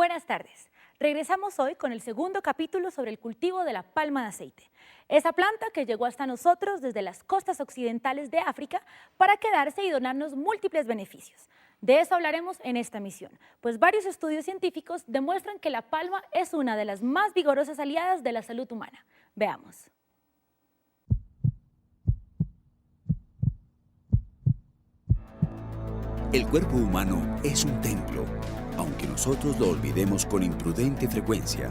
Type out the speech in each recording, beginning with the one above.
Buenas tardes. Regresamos hoy con el segundo capítulo sobre el cultivo de la palma de aceite. Esa planta que llegó hasta nosotros desde las costas occidentales de África para quedarse y donarnos múltiples beneficios. De eso hablaremos en esta emisión, pues varios estudios científicos demuestran que la palma es una de las más vigorosas aliadas de la salud humana. Veamos. El cuerpo humano es un templo, aunque nosotros lo olvidemos con imprudente frecuencia.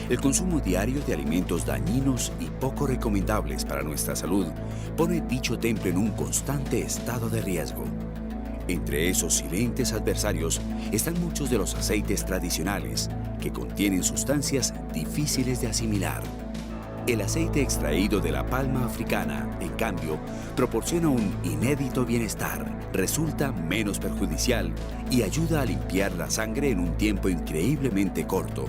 El consumo diario de alimentos dañinos y poco recomendables para nuestra salud pone dicho templo en un constante estado de riesgo. Entre esos silentes adversarios están muchos de los aceites tradicionales que contienen sustancias difíciles de asimilar. El aceite extraído de la palma africana, en cambio, proporciona un inédito bienestar, resulta menos perjudicial y ayuda a limpiar la sangre en un tiempo increíblemente corto.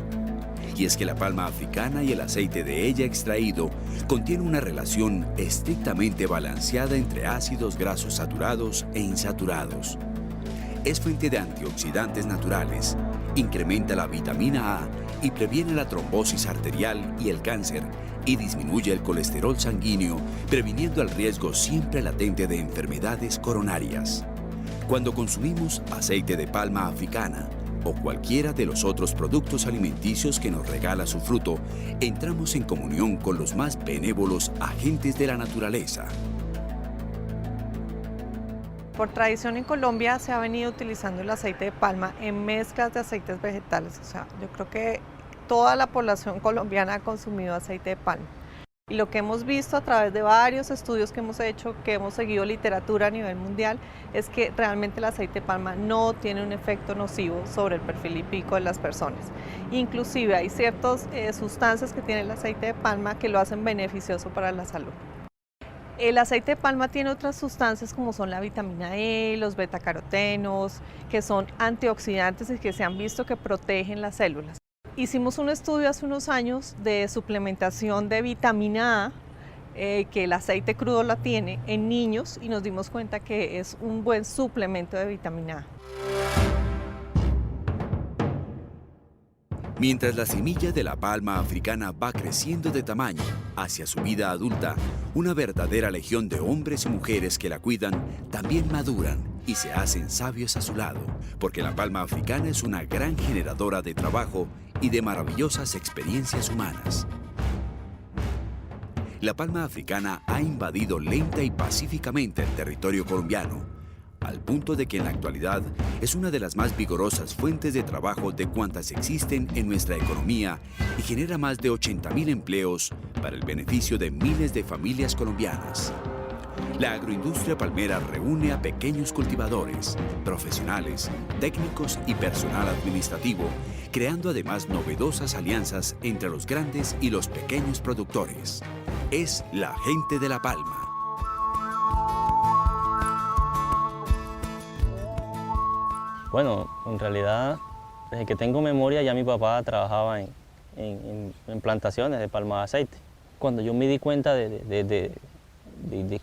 Y es que la palma africana y el aceite de ella extraído contiene una relación estrictamente balanceada entre ácidos grasos saturados e insaturados. Es fuente de antioxidantes naturales, incrementa la vitamina A y previene la trombosis arterial y el cáncer, y disminuye el colesterol sanguíneo, previniendo el riesgo siempre latente de enfermedades coronarias. Cuando consumimos aceite de palma africana o cualquiera de los otros productos alimenticios que nos regala su fruto, entramos en comunión con los más benévolos agentes de la naturaleza. Por tradición en Colombia se ha venido utilizando el aceite de palma en mezclas de aceites vegetales. O sea, yo creo que toda la población colombiana ha consumido aceite de palma. Y lo que hemos visto a través de varios estudios que hemos hecho, que hemos seguido literatura a nivel mundial, es que realmente el aceite de palma no tiene un efecto nocivo sobre el perfil lipídico de las personas. Inclusive hay ciertas sustancias que tiene el aceite de palma que lo hacen beneficioso para la salud. El aceite de palma tiene otras sustancias como son la vitamina E, los betacarotenos, que son antioxidantes y que se han visto que protegen las células. Hicimos un estudio hace unos años de suplementación de vitamina A, que el aceite crudo la tiene en niños, y nos dimos cuenta que es un buen suplemento de vitamina A. Mientras la semilla de la palma africana va creciendo de tamaño hacia su vida adulta, una verdadera legión de hombres y mujeres que la cuidan también maduran y se hacen sabios a su lado, porque la palma africana es una gran generadora de trabajo y de maravillosas experiencias humanas. La palma africana ha invadido lenta y pacíficamente el territorio colombiano, al punto de que en la actualidad es una de las más vigorosas fuentes de trabajo de cuantas existen en nuestra economía y genera más de 80.000 empleos para el beneficio de miles de familias colombianas. La agroindustria palmera reúne a pequeños cultivadores, profesionales, técnicos y personal administrativo, creando además novedosas alianzas entre los grandes y los pequeños productores. Es la gente de la palma. Bueno, en realidad, desde que tengo memoria ya mi papá trabajaba en plantaciones de palma de aceite. Cuando yo me di cuenta de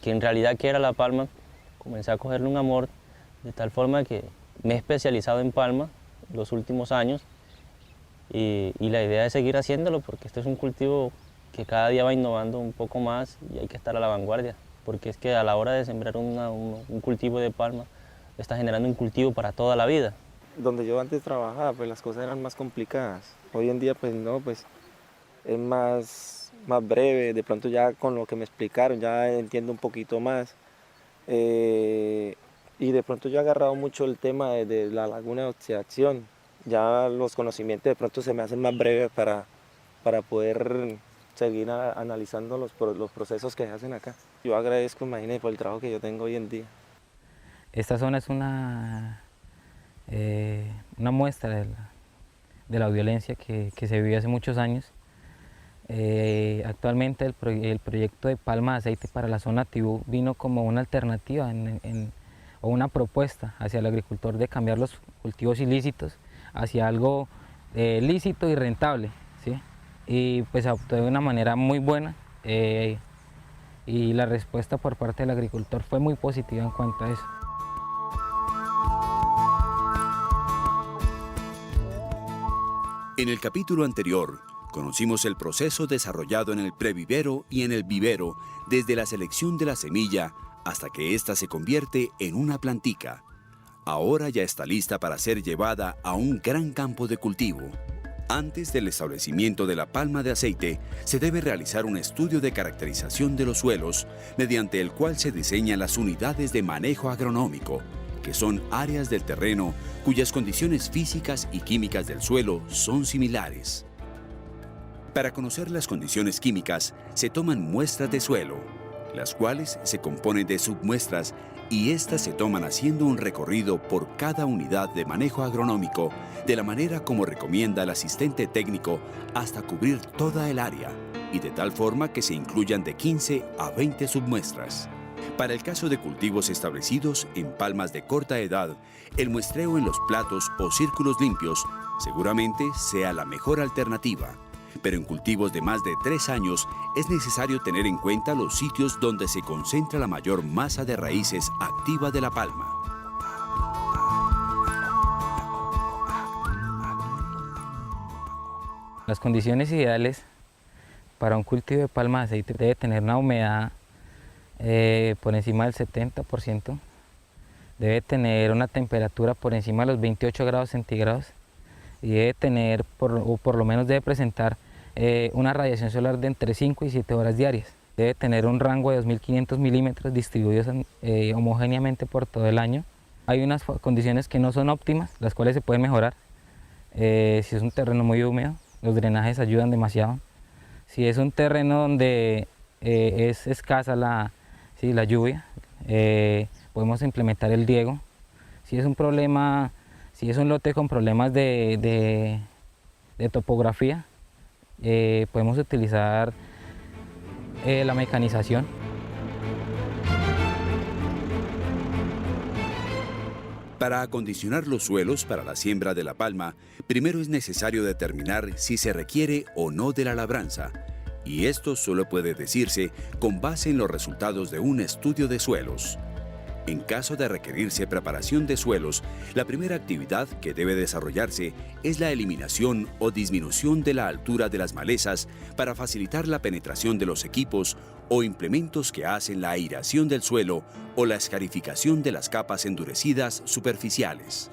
que en realidad qué era la palma, comencé a cogerle un amor, de tal forma que me he especializado en palma los últimos años y la idea es seguir haciéndolo porque este es un cultivo que cada día va innovando un poco más y hay que estar a la vanguardia, porque es que a la hora de sembrar un cultivo de palma, está generando un cultivo para toda la vida. Donde yo antes trabajaba, pues las cosas eran más complicadas. Hoy en día, pues no, pues es más breve. De pronto ya con lo que me explicaron, ya entiendo un poquito más. Y de pronto yo he agarrado mucho el tema de la laguna de oxidación. Ya los conocimientos de pronto se me hacen más breves para poder seguir analizando los procesos que se hacen acá. Yo agradezco, imagínate, por el trabajo que yo tengo hoy en día. Esta zona es una muestra de la violencia que se vivió hace muchos años. Actualmente el proyecto de palma de aceite para la zona Tibú vino como una alternativa o una propuesta hacia el agricultor de cambiar los cultivos ilícitos hacia algo lícito y rentable, ¿sí? Y pues optó de una manera muy buena y la respuesta por parte del agricultor fue muy positiva en cuanto a eso. En el capítulo anterior, conocimos el proceso desarrollado en el previvero y en el vivero, desde la selección de la semilla hasta que ésta se convierte en una plantica. Ahora ya está lista para ser llevada a un gran campo de cultivo. Antes del establecimiento de la palma de aceite, se debe realizar un estudio de caracterización de los suelos, mediante el cual se diseñan las unidades de manejo agronómico, que son áreas del terreno cuyas condiciones físicas y químicas del suelo son similares. Para conocer las condiciones químicas, se toman muestras de suelo, las cuales se componen de submuestras y estas se toman haciendo un recorrido por cada unidad de manejo agronómico de la manera como recomienda el asistente técnico hasta cubrir toda el área y de tal forma que se incluyan de 15 a 20 submuestras. Para el caso de cultivos establecidos en palmas de corta edad, el muestreo en los platos o círculos limpios seguramente sea la mejor alternativa. Pero en cultivos de más de 3 años es necesario tener en cuenta los sitios donde se concentra la mayor masa de raíces activa de la palma. Las condiciones ideales para un cultivo de palma de aceite debe tener una humedad por encima del 70%, debe tener una temperatura por encima de los 28 grados centígrados y debe tener, o por lo menos debe presentar una radiación solar de entre 5 y 7 horas diarias. Debe tener un rango de 2500 milímetros distribuidos homogéneamente por todo el año. Hay unas condiciones que no son óptimas, las cuales se pueden mejorar. Si es un terreno muy húmedo, los drenajes ayudan demasiado. Si es un terreno donde es escasa la lluvia, podemos implementar el riego. Si es un lote con problemas de topografía, podemos utilizar la mecanización. Para acondicionar los suelos para la siembra de la palma, primero es necesario determinar si se requiere o no de la labranza, y esto solo puede decirse con base en los resultados de un estudio de suelos. En caso de requerirse preparación de suelos, la primera actividad que debe desarrollarse es la eliminación o disminución de la altura de las malezas para facilitar la penetración de los equipos o implementos que hacen la aireación del suelo o la escarificación de las capas endurecidas superficiales.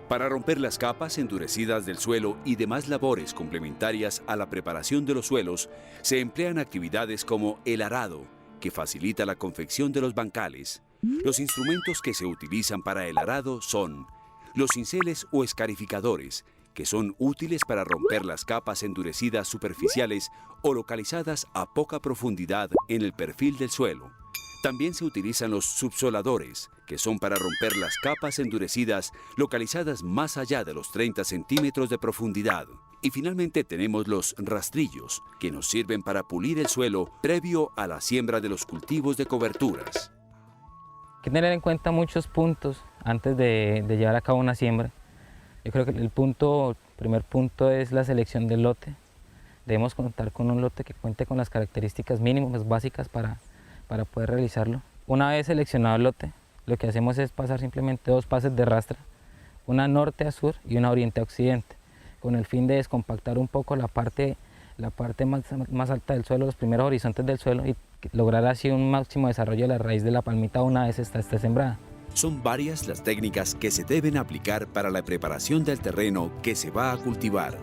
Para romper las capas endurecidas del suelo y demás labores complementarias a la preparación de los suelos, se emplean actividades como el arado, que facilita la confección de los bancales. Los instrumentos que se utilizan para el arado son los cinceles o escarificadores, que son útiles para romper las capas endurecidas superficiales o localizadas a poca profundidad en el perfil del suelo. También se utilizan los subsoladores, que son para romper las capas endurecidas localizadas más allá de los 30 centímetros de profundidad. Y finalmente tenemos los rastrillos, que nos sirven para pulir el suelo previo a la siembra de los cultivos de coberturas. Hay que tener en cuenta muchos puntos antes de llevar a cabo una siembra. Yo creo que el primer punto es la selección del lote. Debemos contar con un lote que cuente con las características mínimas básicas para poder realizarlo. Una vez seleccionado el lote, lo que hacemos es pasar simplemente 2 pases de rastra, una norte a sur y una oriente a occidente, con el fin de descompactar un poco la parte más alta del suelo, los primeros horizontes del suelo, y lograr así un máximo desarrollo de la raíz de la palmita una vez esté sembrada. Son varias las técnicas que se deben aplicar para la preparación del terreno que se va a cultivar.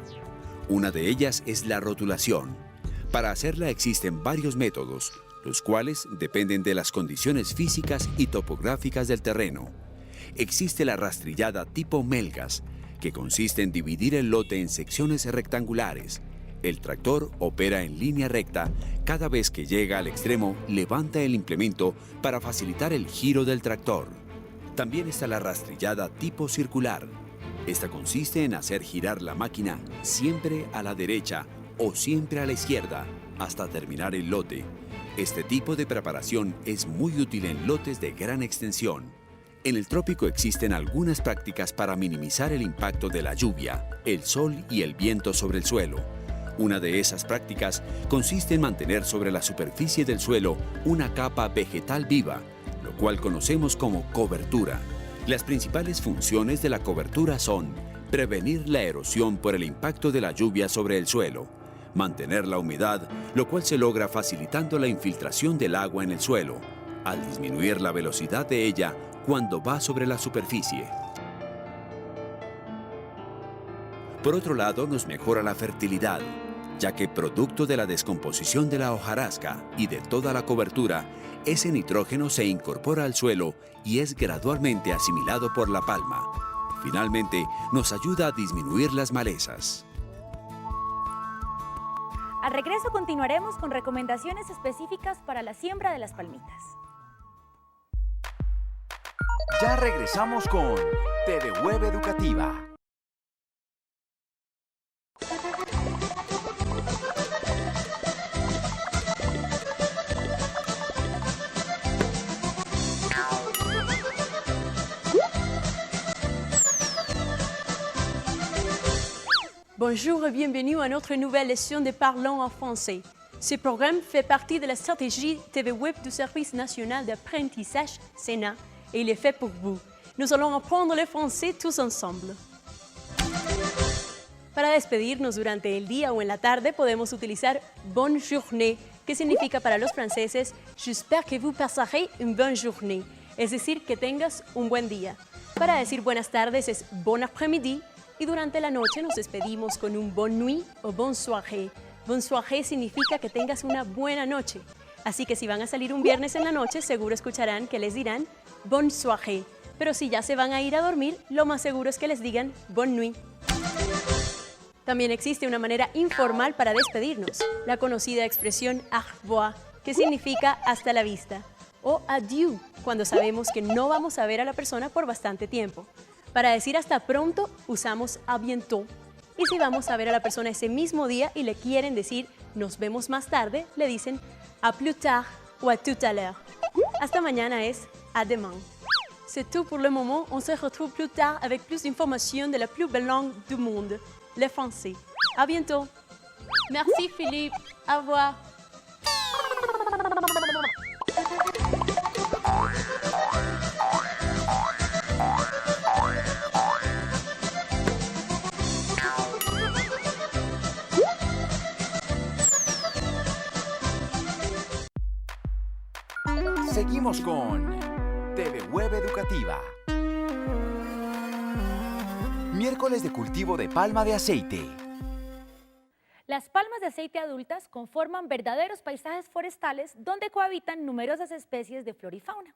Una de ellas es la rotulación. Para hacerla existen varios métodos, los cuales dependen de las condiciones físicas y topográficas del terreno. Existe la rastrillada tipo Melgas, que consiste en dividir el lote en secciones rectangulares. El tractor opera en línea recta. Cada vez que llega al extremo, levanta el implemento para facilitar el giro del tractor. También está la rastrillada tipo circular. Esta consiste en hacer girar la máquina siempre a la derecha o siempre a la izquierda hasta terminar el lote. Este tipo de preparación es muy útil en lotes de gran extensión. En el trópico existen algunas prácticas para minimizar el impacto de la lluvia, el sol y el viento sobre el suelo. Una de esas prácticas consiste en mantener sobre la superficie del suelo una capa vegetal viva, lo cual conocemos como cobertura. Las principales funciones de la cobertura son prevenir la erosión por el impacto de la lluvia sobre el suelo, mantener la humedad, lo cual se logra facilitando la infiltración del agua en el suelo, al disminuir la velocidad de ella cuando va sobre la superficie. Por otro lado, nos mejora la fertilidad, ya que producto de la descomposición de la hojarasca y de toda la cobertura, ese nitrógeno se incorpora al suelo y es gradualmente asimilado por la palma. Finalmente, nos ayuda a disminuir las malezas. Al regreso continuaremos con recomendaciones específicas para la siembra de las palmitas. Ya regresamos con TV Web Educativa. Bonjour et bienvenue à notre nouvelle leçon de Parlons en français. Ce programme fait partie de la stratégie TV Web du Service national d'apprentissage SENA et il est fait pour vous. Nous allons apprendre le français tous ensemble. Para despedirnos durante el día o en la tarde podemos utilizar bonne journée, que significa para los franceses j'espère que vous passerez une bonne journée, es decir, que tengas un buen día. Para decir buenas tardes es bon après-midi. Y durante la noche nos despedimos con un bonne nuit o bonne soirée. Bonne soirée significa que tengas una buena noche. Así que si van a salir un viernes en la noche, seguro escucharán que les dirán bonne soirée. Pero si ya se van a ir a dormir, lo más seguro es que les digan bonne nuit. También existe una manera informal para despedirnos, la conocida expresión au revoir, que significa hasta la vista, o adieu, cuando sabemos que no vamos a ver a la persona por bastante tiempo. Para decir hasta pronto, usamos à bientôt. Y si vamos a ver a la persona ese mismo día y le quieren decir nos vemos más tarde, le dicen à plus tard o à tout à l'heure. Hasta mañana es à demain. C'est tout pour le moment. On se retrouve plus tard avec plus d'informations de la plus belle langue du monde, le français. À bientôt. Merci Philippe. Au revoir. Seguimos con TV Web Educativa. Miércoles de cultivo de palma de aceite. Las palmas de aceite adultas conforman verdaderos paisajes forestales donde cohabitan numerosas especies de flora y fauna,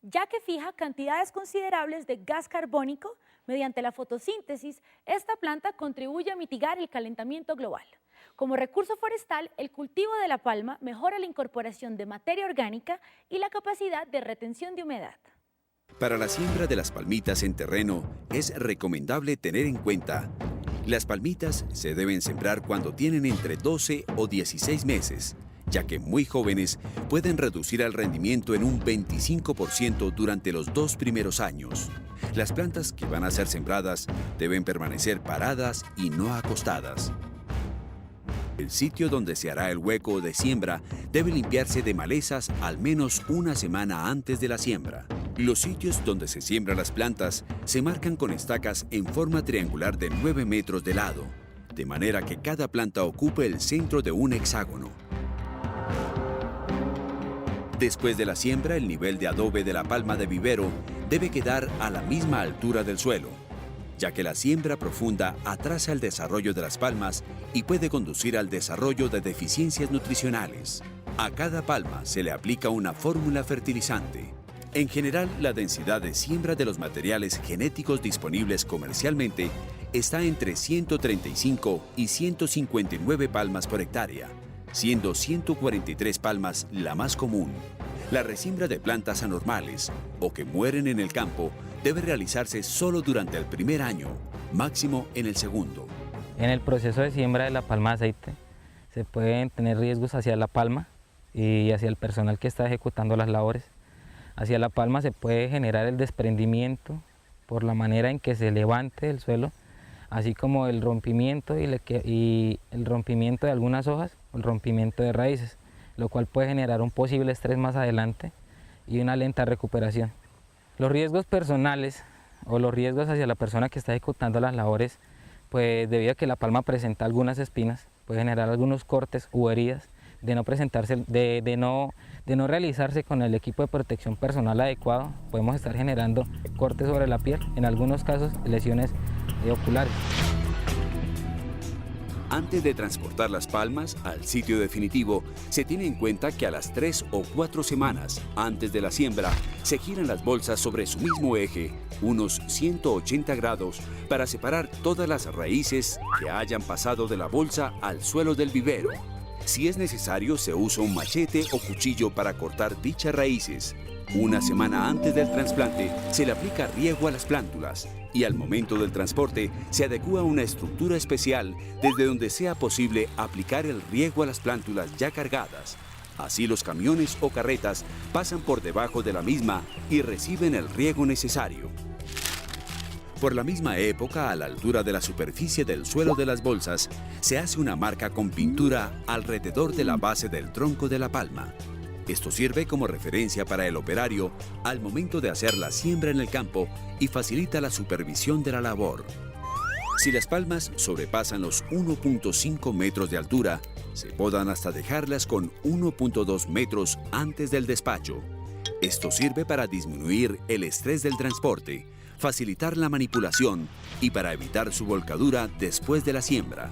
ya que fija cantidades considerables de gas carbónico. Mediante la fotosíntesis, esta planta contribuye a mitigar el calentamiento global. Como recurso forestal, el cultivo de la palma mejora la incorporación de materia orgánica y la capacidad de retención de humedad. Para la siembra de las palmitas en terreno, es recomendable tener en cuenta: las palmitas se deben sembrar cuando tienen entre 12 o 16 meses, ya que muy jóvenes pueden reducir el rendimiento en un 25% durante los 2 primeros años. Las plantas que van a ser sembradas deben permanecer paradas y no acostadas. El sitio donde se hará el hueco de siembra debe limpiarse de malezas al menos una semana antes de la siembra. Los sitios donde se siembran las plantas se marcan con estacas en forma triangular de 9 metros de lado, de manera que cada planta ocupe el centro de un hexágono. Después de la siembra, el nivel de adobe de la palma de vivero debe quedar a la misma altura del suelo, ya que la siembra profunda atrasa el desarrollo de las palmas y puede conducir al desarrollo de deficiencias nutricionales. A cada palma se le aplica una fórmula fertilizante. En general, la densidad de siembra de los materiales genéticos disponibles comercialmente está entre 135 y 159 palmas por hectárea, siendo 143 palmas la más común. La resiembra de plantas anormales o que mueren en el campo debe realizarse solo durante el primer año, máximo en el segundo. En el proceso de siembra de la palma de aceite se pueden tener riesgos hacia la palma y hacia el personal que está ejecutando las labores. Hacia la palma se puede generar el desprendimiento por la manera en que se levante del suelo, así como el rompimiento y el rompimiento de algunas hojas, el rompimiento de raíces, lo cual puede generar un posible estrés más adelante y una lenta recuperación. Los riesgos personales o los riesgos hacia la persona que está ejecutando las labores, pues debido a que la palma presenta algunas espinas, puede generar algunos cortes u heridas, de no realizarse con el equipo de protección personal adecuado, podemos estar generando cortes sobre la piel, en algunos casos lesiones oculares. Antes de transportar las palmas al sitio definitivo, se tiene en cuenta que a las 3 o 4 semanas antes de la siembra, se giran las bolsas sobre su mismo eje, unos 180 grados, para separar todas las raíces que hayan pasado de la bolsa al suelo del vivero. Si es necesario, se usa un machete o cuchillo para cortar dichas raíces. Una semana antes del trasplante, se le aplica riego a las plántulas y al momento del transporte se adecúa una estructura especial desde donde sea posible aplicar el riego a las plántulas ya cargadas. Así los camiones o carretas pasan por debajo de la misma y reciben el riego necesario. Por la misma época, a la altura de la superficie del suelo de las bolsas, se hace una marca con pintura alrededor de la base del tronco de la palma. Esto sirve como referencia para el operario al momento de hacer la siembra en el campo y facilita la supervisión de la labor. Si las palmas sobrepasan los 1.5 metros de altura, se podan hasta dejarlas con 1.2 metros antes del despacho. Esto sirve para disminuir el estrés del transporte, facilitar la manipulación y para evitar su volcadura después de la siembra.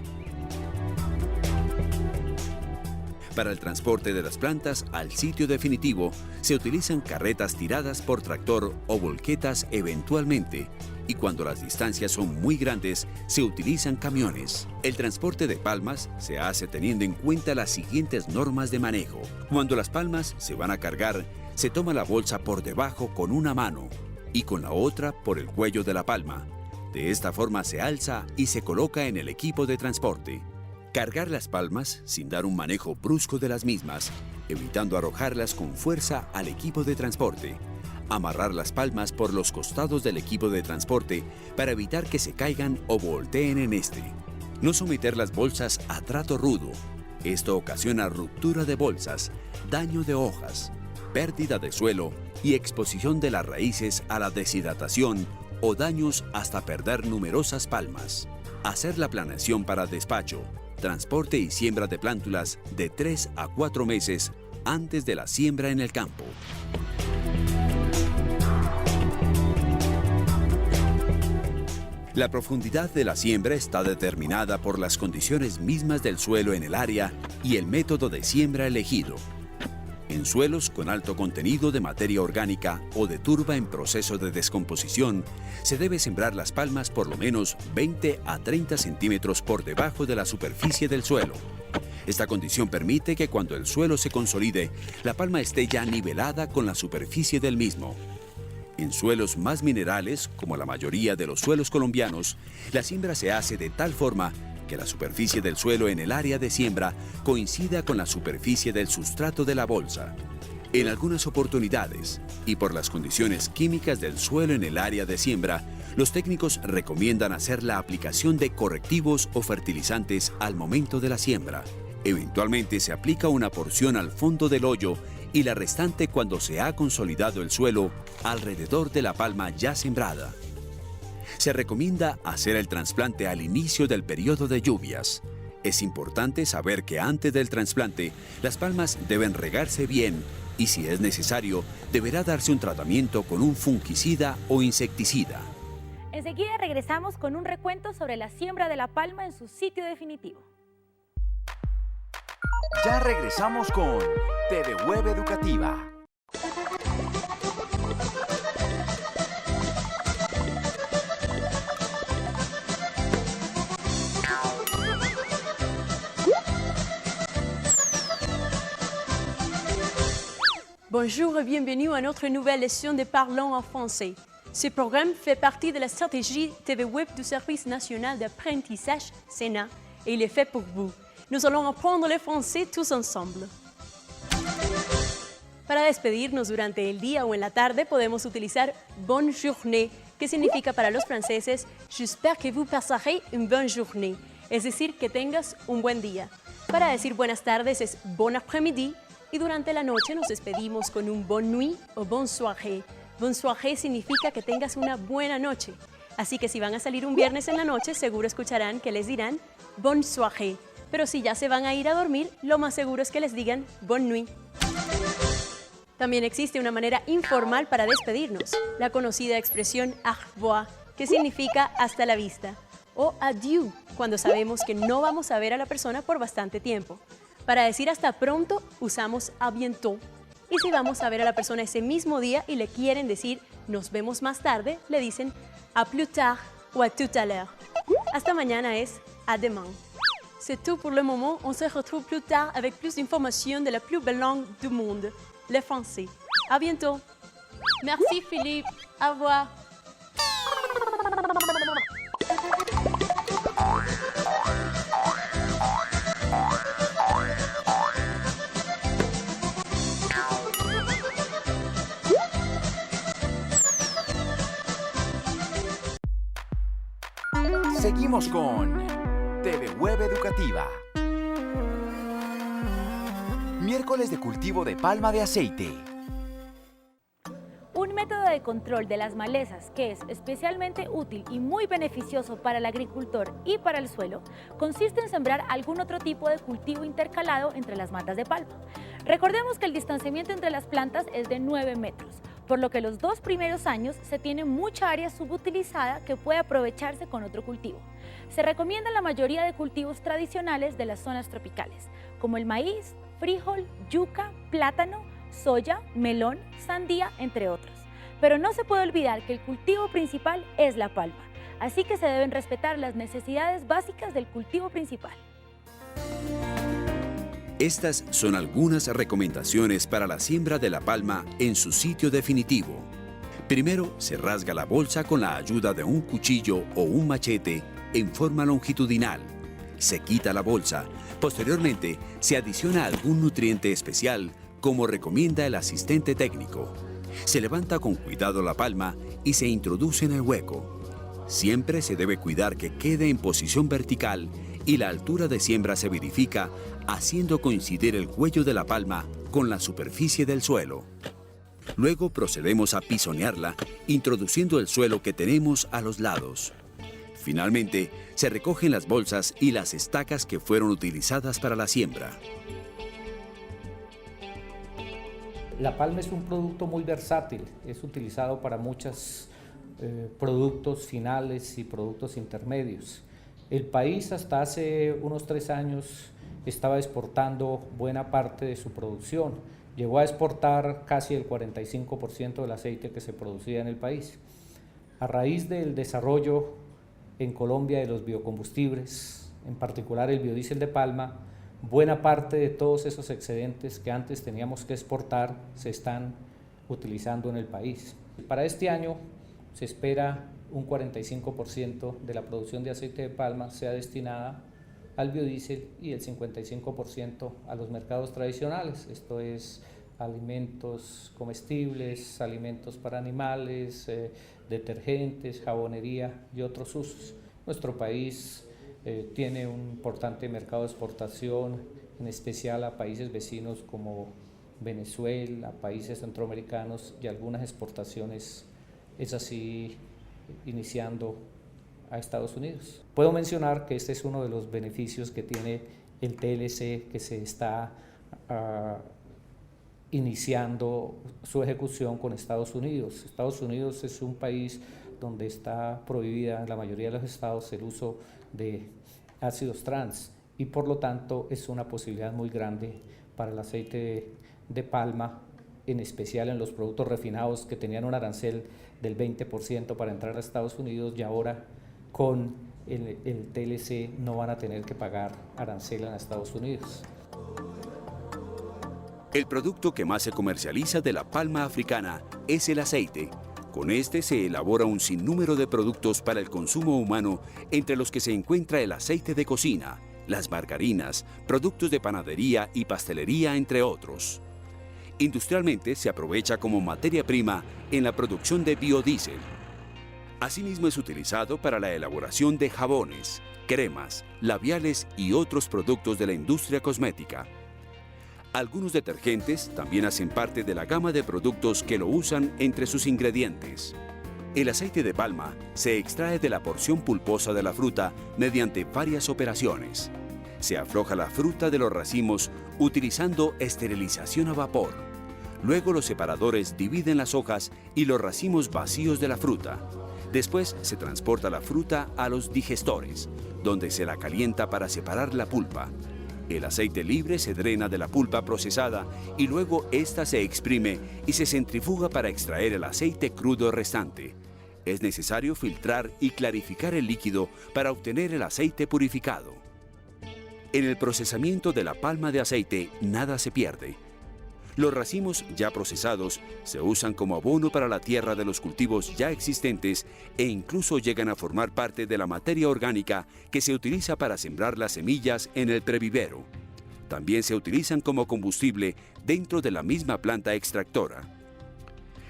Para el transporte de las plantas al sitio definitivo, se utilizan carretas tiradas por tractor o volquetas eventualmente, y cuando las distancias son muy grandes, se utilizan camiones. El transporte de palmas se hace teniendo en cuenta las siguientes normas de manejo. Cuando las palmas se van a cargar, se toma la bolsa por debajo con una mano y con la otra por el cuello de la palma. De esta forma se alza y se coloca en el equipo de transporte. Cargar las palmas sin dar un manejo brusco de las mismas, evitando arrojarlas con fuerza al equipo de transporte. Amarrar las palmas por los costados del equipo de transporte para evitar que se caigan o volteen en este. No someter las bolsas a trato rudo. Esto ocasiona ruptura de bolsas, daño de hojas, pérdida de suelo y exposición de las raíces a la deshidratación o daños hasta perder numerosas palmas. Hacer la planeación para despacho, transporte y siembra de plántulas de 3 a 4 meses antes de la siembra en el campo. La profundidad de la siembra está determinada por las condiciones mismas del suelo en el área y el método de siembra elegido. En suelos con alto contenido de materia orgánica o de turba en proceso de descomposición, se debe sembrar las palmas por lo menos 20 a 30 centímetros por debajo de la superficie del suelo. Esta condición permite que cuando el suelo se consolide, la palma esté ya nivelada con la superficie del mismo. En suelos más minerales, como la mayoría de los suelos colombianos, la siembra se hace de tal forma que la superficie del suelo en el área de siembra coincida con la superficie del sustrato de la bolsa. En algunas oportunidades, y por las condiciones químicas del suelo en el área de siembra, los técnicos recomiendan hacer la aplicación de correctivos o fertilizantes al momento de la siembra. Eventualmente se aplica una porción al fondo del hoyo y la restante cuando se ha consolidado el suelo alrededor de la palma ya sembrada. Se recomienda hacer el trasplante al inicio del periodo de lluvias. Es importante saber que antes del trasplante, las palmas deben regarse bien y, si es necesario, deberá darse un tratamiento con un fungicida o insecticida. Enseguida regresamos con un recuento sobre la siembra de la palma en su sitio definitivo. Ya regresamos con TVWeb Educativa. Bonjour et bienvenue à notre nouvelle leçon de Parlons en français. Ce programme fait partie de la stratégie TVWeb du Service national d'apprentissage SENA et il est fait pour vous. Nous allons apprendre le français tous ensemble. Para despedirnos durante el día o en la tarde podemos utilizar bonne journée, que significa para los franceses j'espère que vous passerez une bonne journée, es decir, que tengas un buen día. Para decir buenas tardes es bon après-midi Y durante la noche nos despedimos con un bonne nuit o bonne soirée. Bonne soirée significa que tengas una buena noche. Así que si van a salir un viernes en la noche, seguro escucharán que les dirán bonne soirée. Pero si ya se van a ir a dormir, lo más seguro es que les digan bonne nuit. También existe una manera informal para despedirnos, la conocida expresión au revoir, que significa hasta la vista, o adieu, cuando sabemos que no vamos a ver a la persona por bastante tiempo. Para decir hasta pronto, usamos à bientôt. Y si vamos a ver a la persona ese mismo día y le quieren decir nos vemos más tarde, le dicen à plus tard o à tout à l'heure. Hasta mañana es à demain. C'est tout pour le moment, on se retrouve plus tard avec plus d'informations de la plus belle langue du monde, le français. À bientôt. Merci Philippe. Au revoir. Seguimos con TV Web Educativa. Miércoles de cultivo de palma de aceite. Un método de control de las malezas que es especialmente útil y muy beneficioso para el agricultor y para el suelo consiste en sembrar algún otro tipo de cultivo intercalado entre las matas de palma. Recordemos que el distanciamiento entre las plantas es de 9 metros, por lo que los 2 primeros años se tiene mucha área subutilizada que puede aprovecharse con otro cultivo. Se recomienda la mayoría de cultivos tradicionales de las zonas tropicales, como el maíz, frijol, yuca, plátano, soya, melón, sandía, entre otros. Pero no se puede olvidar que el cultivo principal es la palma, así que se deben respetar las necesidades básicas del cultivo principal. Estas son algunas recomendaciones para la siembra de la palma en su sitio definitivo. Primero, se rasga la bolsa con la ayuda de un cuchillo o un machete en forma longitudinal. Se quita la bolsa. Posteriormente, se adiciona algún nutriente especial, como recomienda el asistente técnico. Se levanta con cuidado la palma y se introduce en el hueco. Siempre se debe cuidar que quede en posición vertical y la altura de siembra se verifica haciendo coincidir el cuello de la palma con la superficie del suelo. Luego procedemos a pisonearla, introduciendo el suelo que tenemos a los lados. Finalmente, se recogen las bolsas y las estacas que fueron utilizadas para la siembra. La palma es un producto muy versátil, es utilizado para muchos productos finales y productos intermedios. El país hasta hace unos 3 años estaba exportando buena parte de su producción. Llegó a exportar casi el 45% del aceite que se producía en el país. A raíz del desarrollo en Colombia de los biocombustibles, en particular el biodiesel de palma, buena parte de todos esos excedentes que antes teníamos que exportar se están utilizando en el país. Para este año se espera un 45% de la producción de aceite de palma sea destinada al biodiesel y el 55% a los mercados tradicionales, esto es alimentos comestibles, alimentos para animales, detergentes, jabonería y otros usos. Nuestro país tiene un importante mercado de exportación, en especial a países vecinos como Venezuela, países centroamericanos y algunas exportaciones, es así, iniciando a Estados Unidos. Puedo mencionar que este es uno de los beneficios que tiene el TLC, que se está iniciando su ejecución con Estados Unidos. Estados Unidos es un país donde está prohibida en la mayoría de los estados el uso de ácidos trans y por lo tanto es una posibilidad muy grande para el aceite de palma, en especial en los productos refinados que tenían un arancel del 20% para entrar a Estados Unidos y ahora con el TLC no van a tener que pagar arancel en Estados Unidos. El producto que más se comercializa de la palma africana es el aceite. Con este se elabora un sinnúmero de productos para el consumo humano, entre los que se encuentra el aceite de cocina, las margarinas, productos de panadería y pastelería, entre otros. Industrialmente se aprovecha como materia prima en la producción de biodiesel. Asimismo es utilizado para la elaboración de jabones, cremas, labiales y otros productos de la industria cosmética. Algunos detergentes también hacen parte de la gama de productos que lo usan entre sus ingredientes. El aceite de palma se extrae de la porción pulposa de la fruta mediante varias operaciones. Se afloja la fruta de los racimos utilizando esterilización a vapor. Luego los separadores dividen las hojas y los racimos vacíos de la fruta. Después se transporta la fruta a los digestores, donde se la calienta para separar la pulpa. El aceite libre se drena de la pulpa procesada y luego ésta se exprime y se centrifuga para extraer el aceite crudo restante. Es necesario filtrar y clarificar el líquido para obtener el aceite purificado. En el procesamiento de la palma de aceite nada se pierde. Los racimos ya procesados se usan como abono para la tierra de los cultivos ya existentes e incluso llegan a formar parte de la materia orgánica que se utiliza para sembrar las semillas en el previvero. También se utilizan como combustible dentro de la misma planta extractora.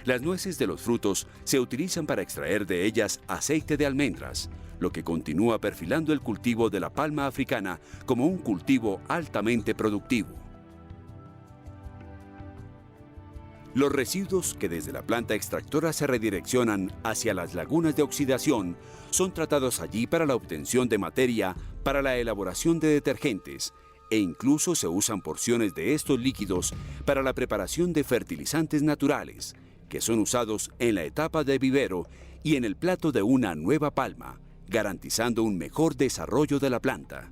Las nueces de los frutos se utilizan para extraer de ellas aceite de almendras, lo que continúa perfilando el cultivo de la palma africana como un cultivo altamente productivo. Los residuos que desde la planta extractora se redireccionan hacia las lagunas de oxidación son tratados allí para la obtención de materia para la elaboración de detergentes e incluso se usan porciones de estos líquidos para la preparación de fertilizantes naturales, que son usados en la etapa de vivero y en el plato de una nueva palma, garantizando un mejor desarrollo de la planta.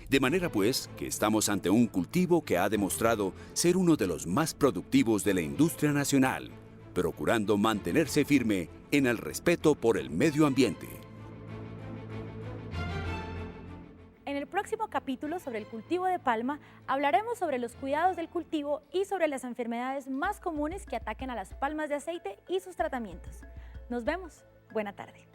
De manera pues que estamos ante un cultivo que ha demostrado ser uno de los más productivos de la industria nacional, procurando mantenerse firme en el respeto por el medio ambiente. En el próximo capítulo sobre el cultivo de palma hablaremos sobre los cuidados del cultivo y sobre las enfermedades más comunes que ataquen a las palmas de aceite y sus tratamientos. Nos vemos. Buena tarde.